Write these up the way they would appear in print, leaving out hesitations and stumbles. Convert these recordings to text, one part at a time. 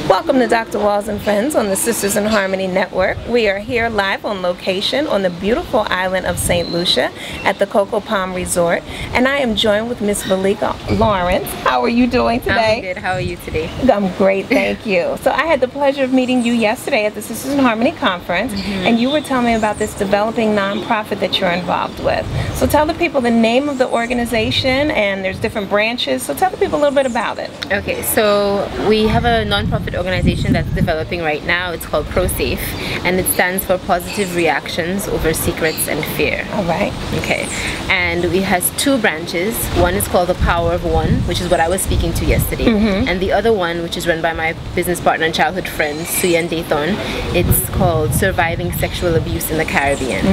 Welcome to Dr. Walls and Friends on the Sisters in Harmony Network. We are here live on location on the beautiful island of St. Lucia at the Coco Palm Resort. And I am joined with Miss Velika Lawrence. How are you doing today? I'm good. How are you today? I'm great, thank you. So I had the pleasure of meeting you yesterday at the Sisters in Harmony Conference, and you were telling me about this developing nonprofit that you're involved with. So tell the people the name of the organization, and there's different branches. So tell the people a little bit about it. Okay, so we have a nonprofit organization that's developing right now. It's called ProSafe, and it stands for Positive Reactions Over Secrets and Fear. All right. Okay, and it has two branches. One is called The Power of One, which is what I was speaking to yesterday, and the other one, which is run by my business partner and childhood friend Suya and Dayton, it's called Surviving Sexual Abuse in the Caribbean.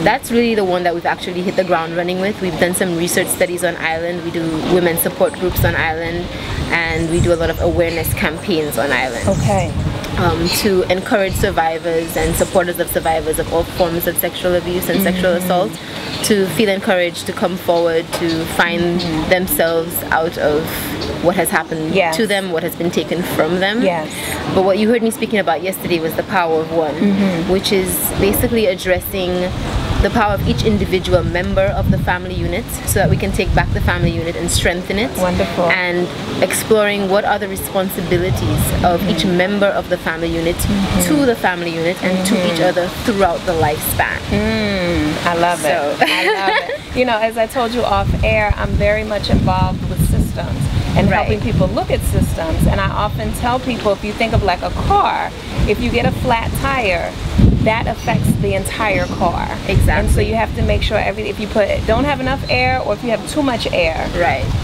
That's really the one that we've actually hit the ground running with. We've done some research studies on island. We do women support groups on island, and we do a lot of awareness campaigns on island. Okay. To encourage survivors and supporters of survivors of all forms of sexual abuse and sexual assault to feel encouraged to come forward, to find themselves out of what has happened to them, what has been taken from them. But what you heard me speaking about yesterday was the power of one, which is basically addressing the power of each individual member of the family unit so that we can take back the family unit and strengthen it. Wonderful. And exploring what are the responsibilities of each member of the family unit to the family unit and to each other throughout the lifespan. I love it. I love it. You know, as I told you off air, I'm very much involved with systems and helping people look at systems. And I often tell people, if you think of like a car, if you get a flat tire, that affects the entire car. Exactly. And so you have to make sure if you don't have enough air, or if you have too much air,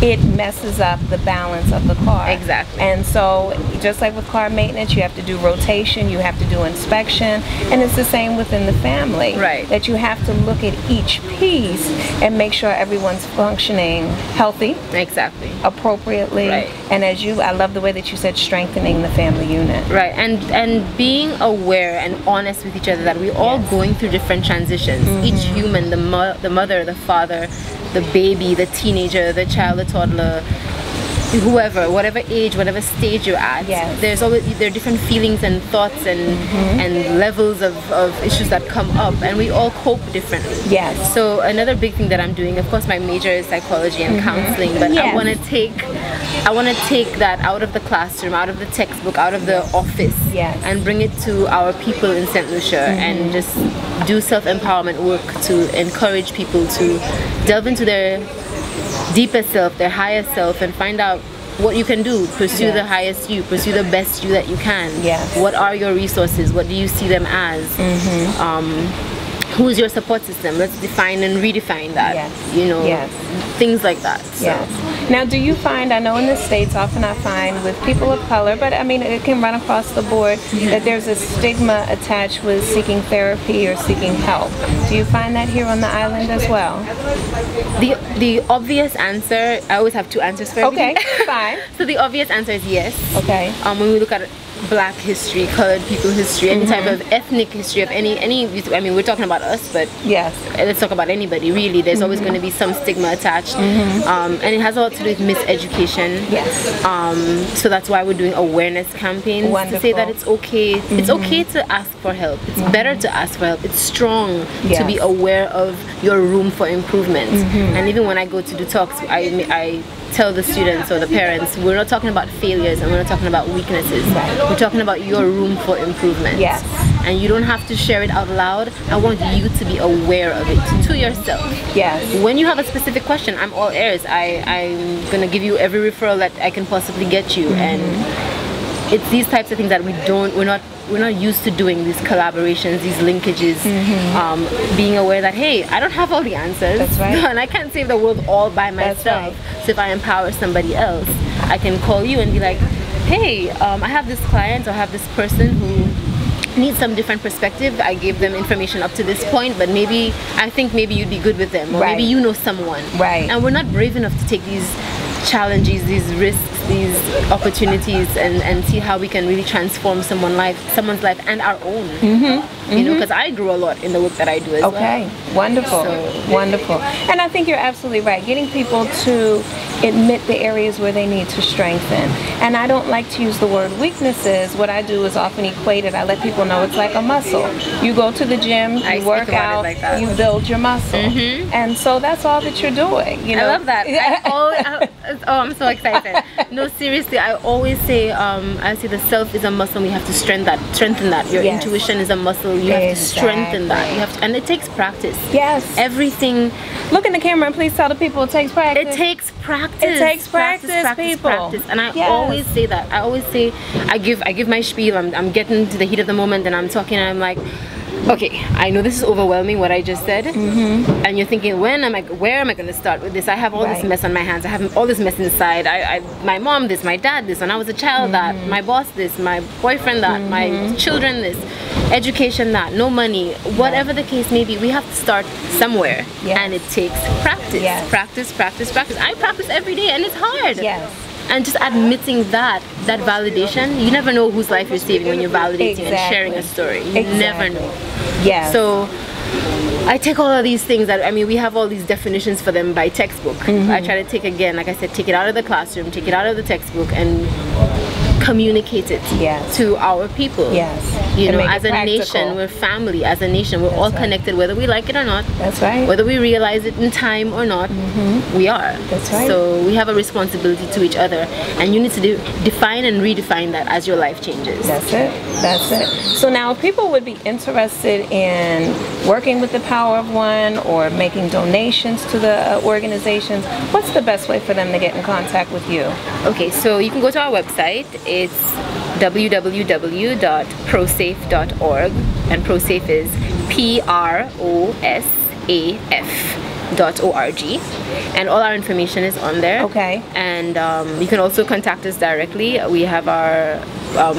it messes up the balance of the car. Exactly. And so just like with car maintenance, you have to do rotation, you have to do inspection, and it's the same within the family. That you have to look at each piece and make sure everyone's functioning healthy. Exactly. Appropriately. And I love the way that you said strengthening the family unit. And being aware and honest with each other that we're all going through different transitions. Each human, the mother, the father, the baby, the teenager, the child, the toddler, whoever, whatever age, whatever stage you're at, there are different feelings and thoughts and levels of issues that come up, and we all cope differently. So another big thing that I'm doing, of course my major is psychology and counseling, but I want to take that out of the classroom, out of the textbook, out of the office, and bring it to our people in St. Lucia and just do self-empowerment work to encourage people to delve into their deepest self, their highest self, and find out what you can do. Pursue the highest you, pursue the best you that you can. What are your resources? What do you see them as? Who is your support system? Let's define and redefine that. You know, things like that. Now, do you find, I know in the States often I find with people of color, but I mean it can run across the board, that there's a stigma attached with seeking therapy or seeking help. Do you find that here on the island as well? The obvious answer, I always have two answers for everything. Okay, fine. So the obvious answer is yes. Okay. When we look at Black history, colored people history, any type of ethnic history of any, I mean we're talking about us, but let's talk about anybody really. There's always going to be some stigma attached, and it has a lot to do with miseducation. So that's why we're doing awareness campaigns to say that it's okay. It's okay to ask for help. It's better to ask for help. It's strong to be aware of your room for improvement. And even when I go to do talks, I tell the students or the parents, we're not talking about failures and we're not talking about weaknesses. We're talking about your room for improvement. And you don't have to share it out loud. I want you to be aware of it to yourself. When you have a specific question, I'm all ears. I'm gonna give you every referral that I can possibly get you. And it's these types of things that we're not used to doing, these collaborations, these linkages, being aware that, hey, I don't have all the answers. And I can't save the world all by myself. So if I empower somebody else, I can call you and be like, hey, I have this client or I have this person who needs some different perspective. I gave them information up to this point, but I think maybe you'd be good with them, or maybe you know someone. And we're not brave enough to take these challenges, these risks, these opportunities, and see how we can really transform someone's life and our own. You know, because I grew a lot in the work that I do as well. Wonderful. Wonderful. And I think you're absolutely right. Getting people to admit the areas where they need to strengthen. And I don't like to use the word weaknesses. What I do is often equate it. I let people know it's like a muscle. You go to the gym, you work out, like you build your muscle. And so that's all that you're doing. You know? I love that. I'm so excited. No, seriously, I always say, I say the self is a muscle. We have to strengthen that. Your intuition is a muscle. You have to strengthen that. You have to, and it takes practice. Yes. Everything. Look in the camera and please tell the people it takes practice. It takes practice. It takes practice, people. Practice. And I always say that. I always say, I give my spiel. I'm getting to the heat of the moment and I'm talking and I'm like, okay, I know this is overwhelming what I just said, and you're thinking, where am I going to start with this? I have all this mess on my hands. I have all this mess inside. My mom this, my dad this, when I was a child that, my boss this, my boyfriend that, my children this, education that, no money, whatever the case may be. We have to start somewhere, and it takes practice. Practice, practice, practice. I practice every day, and it's hard. And just admitting that validation, you never know whose life you're saving when you're validating and sharing a story. You never know. So I take all of these things that, I mean, we have all these definitions for them by textbook. I try to take, again, like I said, take it out of the classroom, take it out of the textbook and communicate it to our people. You know, as a nation, we're family. As a nation, we're all connected, whether we like it or not. Whether we realize it in time or not, we are. So we have a responsibility to each other, and you need to define and redefine that as your life changes. That's it. So now, if people would be interested in working with the Power of One or making donations to the organizations, what's the best way for them to get in contact with you? Okay, so you can go to our website. It's www.prosaf.org, and Prosaf is PROSAF.org, and all our information is on there. And you can also contact us directly. We have our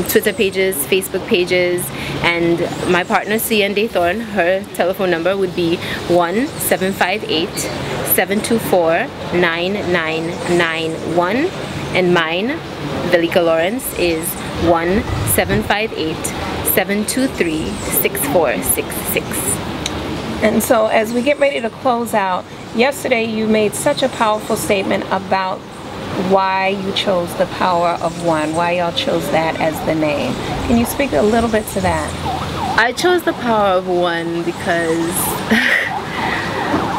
Twitter pages, Facebook pages, and my partner C.N. Daythorn, her telephone number would be 1-758-724-9991, and mine, Velika Lawrence, is 1-758-723-6466. And so as we get ready to close out, yesterday you made such a powerful statement about why you chose the Power of One, why y'all chose that as the name. Can you speak a little bit to that? I chose the Power of One because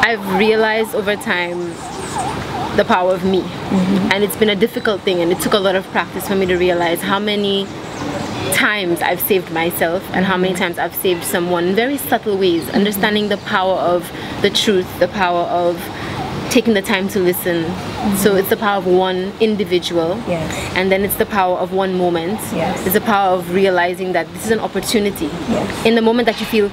I've realized over time the power of me, and it's been a difficult thing, and it took a lot of practice for me to realize how many times I've saved myself and how many times I've saved someone in very subtle ways. Understanding the power of the truth, the power of taking the time to listen. So it's the power of one individual, and then it's the power of one moment. It's the power of realizing that this is an opportunity. In the moment that you feel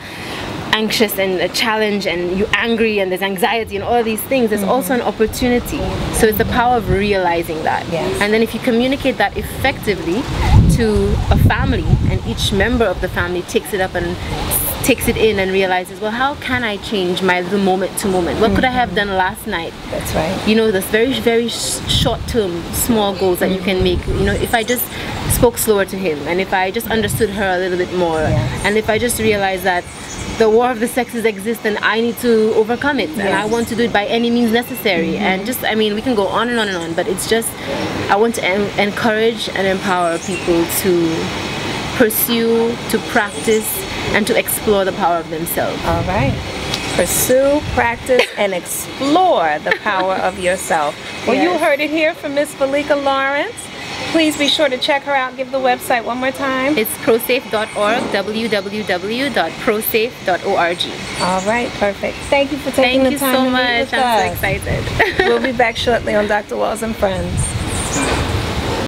anxious and a challenge and you're angry and there's anxiety and all these things, there's also an opportunity. So it's the power of realizing that. And then if you communicate that effectively to a family, and each member of the family takes it up and takes it in and realizes, well, how can I change my little moment to moment? What could I have done last night? You know, there's very, very short-term, small goals that you can make. You know, if I just spoke slower to him, and if I just understood her a little bit more, and if I just realized that the war of the sexes exists and I need to overcome it, and I want to do it by any means necessary, and just, I mean, we can go on and on and on, but it's just, I want to encourage and empower people to pursue, to practice, and to explore the power of themselves. All right. Pursue, practice, and explore the power of yourself. Well, you heard it here from Miss Velika Lawrence. Please be sure to check her out. Give the website one more time. It's prosaf.org, www.prosaf.org. All right, perfect. Thank you for taking the time to meet with us. Thank you so much. I'm so excited. We'll be back shortly on Dr. Walls and Friends.